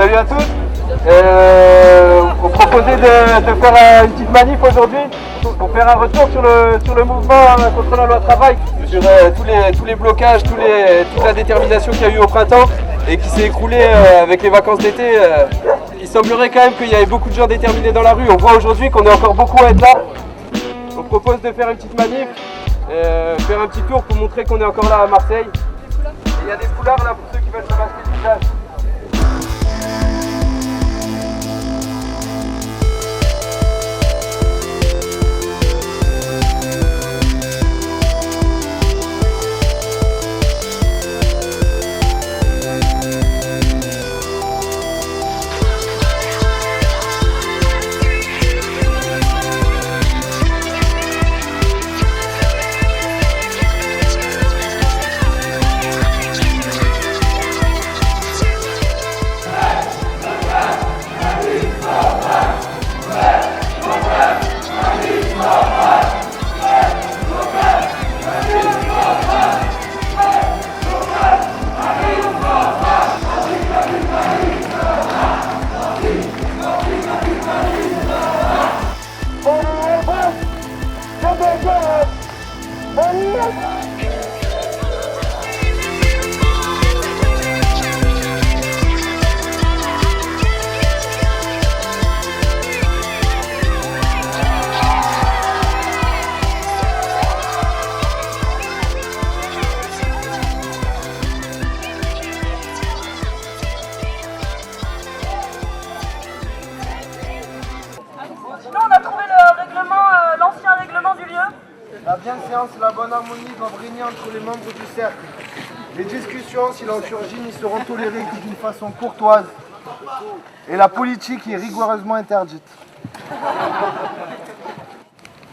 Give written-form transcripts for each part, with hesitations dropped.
Salut à tous. On proposait de faire une petite manif aujourd'hui pour faire un retour sur le mouvement contre la loi travail, sur tous les blocages, toute la détermination qu'il y a eu au printemps et qui s'est écroulée avec les vacances d'été. Il semblerait quand même qu'il y avait beaucoup de gens déterminés dans la rue. On voit aujourd'hui qu'on est encore beaucoup à être là. On propose de faire une petite manif, faire un petit tour pour montrer qu'on est encore là à Marseille. Et il y a des foulards là pour ceux qui veulent se masquer le visage. La bienséance et la bonne harmonie doivent régner entre les membres du cercle. Les discussions, s'il en surgit, n'y seront tolérées que d'une façon courtoise. Et la politique est rigoureusement interdite.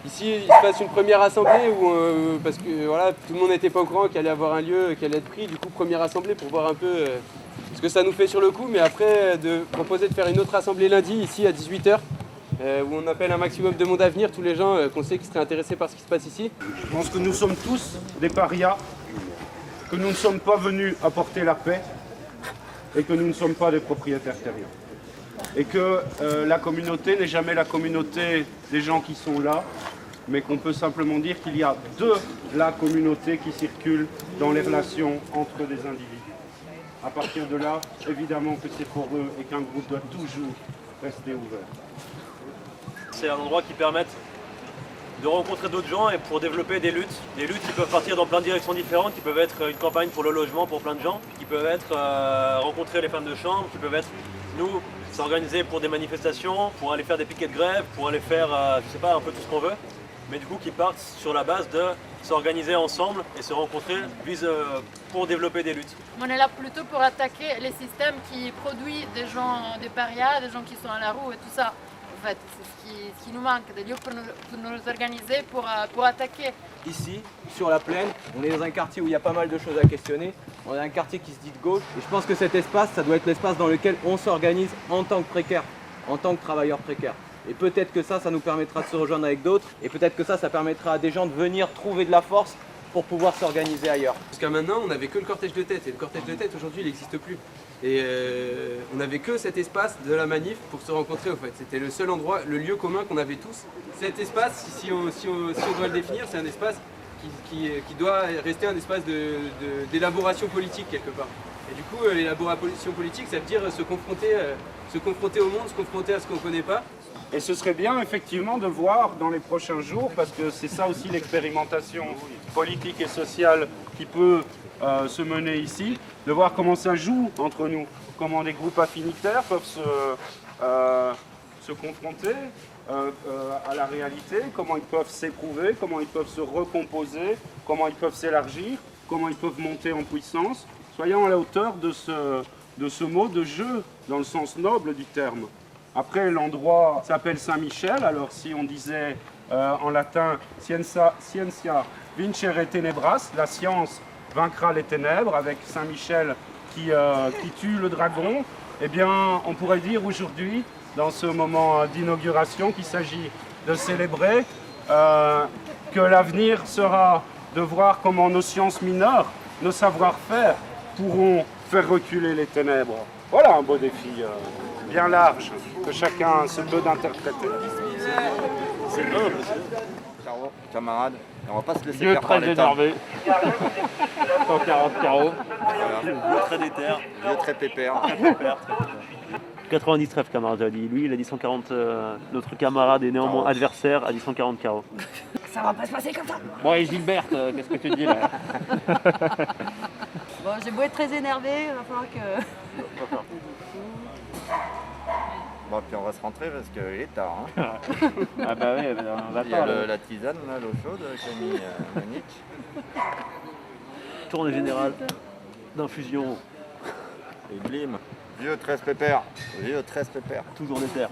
Ici, il se passe une première assemblée où, parce que voilà, tout le monde n'était pas au courant qu'il allait avoir un lieu, qu'il allait être pris. Du coup, première assemblée pour voir un peu ce que ça nous fait sur le coup. Mais après, de proposer de faire une autre assemblée lundi, ici à 18h. Où on appelle un maximum de monde à venir, tous les gens qu'on sait qui seraient intéressés par ce qui se passe ici. Je pense que nous sommes tous des parias, que nous ne sommes pas venus apporter la paix et que nous ne sommes pas des propriétaires terriens. Et que la communauté n'est jamais la communauté des gens qui sont là, mais qu'on peut simplement dire qu'il y a de la communauté qui circule dans les relations entre des individus. À partir de là, évidemment que c'est pour eux et qu'un groupe doit toujours rester ouvert. C'est un endroit qui permet de rencontrer d'autres gens et pour développer des luttes qui peuvent partir dans plein de directions différentes, qui peuvent être une campagne pour le logement pour plein de gens, qui peuvent être rencontrer les femmes de chambre, qui peuvent être nous s'organiser pour des manifestations, pour aller faire des piquets de grève, pour aller faire je sais pas, un peu tout ce qu'on veut, mais du coup qui partent sur la base de s'organiser ensemble et se rencontrer pour développer des luttes. On est là plutôt pour attaquer les systèmes qui produisent des gens, des parias, des gens qui sont à la rue et tout ça. En fait, c'est ce qui nous manque, des lieux pour nous organiser, pour attaquer. Ici, sur la plaine, on est dans un quartier où il y a pas mal de choses à questionner. On est un quartier qui se dit de gauche. Et je pense que cet espace, ça doit être l'espace dans lequel on s'organise en tant que précaire, en tant que travailleur précaire. Et peut-être que ça nous permettra de se rejoindre avec d'autres. Et peut-être que ça permettra à des gens de venir trouver de la force pour pouvoir s'organiser ailleurs. Jusqu'à maintenant, on n'avait que le cortège de tête. Et le cortège de tête, aujourd'hui, il n'existe plus. Et on n'avait que cet espace de la manif pour se rencontrer, au fait. C'était le seul endroit, le lieu commun qu'on avait tous. Cet espace, si on doit le définir, c'est un espace qui doit rester un espace d'élaboration politique, quelque part. Et du coup, l'élaboration politique, ça veut dire se confronter au monde, se confronter à ce qu'on ne connaît pas. Et ce serait bien effectivement de voir dans les prochains jours, parce que c'est ça aussi l'expérimentation politique et sociale qui peut se mener ici, de voir comment ça joue entre nous, comment des groupes affinitaires peuvent se confronter à la réalité, comment ils peuvent s'éprouver, comment ils peuvent se recomposer, comment ils peuvent s'élargir, comment ils peuvent monter en puissance. Soyons à la hauteur de ce mot de jeu, dans le sens noble du terme. Après, l'endroit s'appelle Saint-Michel. Alors, si on disait en latin « scientia vincere tenebras », la science vaincra les ténèbres, avec Saint-Michel qui tue le dragon, eh bien, on pourrait dire aujourd'hui, dans ce moment d'inauguration, qu'il s'agit de célébrer que l'avenir sera de voir comment nos sciences mineures, nos savoir-faire pourront faire reculer les ténèbres. Voilà un beau défi bien large que chacun se peut d'interpréter. C'est humble. Carreau, camarade, et on va pas se laisser Dieu faire par très l'État. énervé. 140 carreaux. Voilà. Très déter. Dieu très pépère. 90 trèfles, camarade a dit. Lui, il a dit 140. Notre camarade est néanmoins adversaire, a dit 140 carreaux. Ça va pas se passer comme ça. Bon, et Gilberte, qu'est-ce que tu dis là? Bon, j'ai beau être très énervé, il va falloir que... Bon, puis on va se rentrer parce qu'il est tard. Hein. Ah bah oui, on va Il y a pas. la tisane, là, l'eau chaude qu'a mis Monique. Tournée générale d'infusion, Et blim. Vieux 13 pépère. Vieux 13 pépère. toujours déter.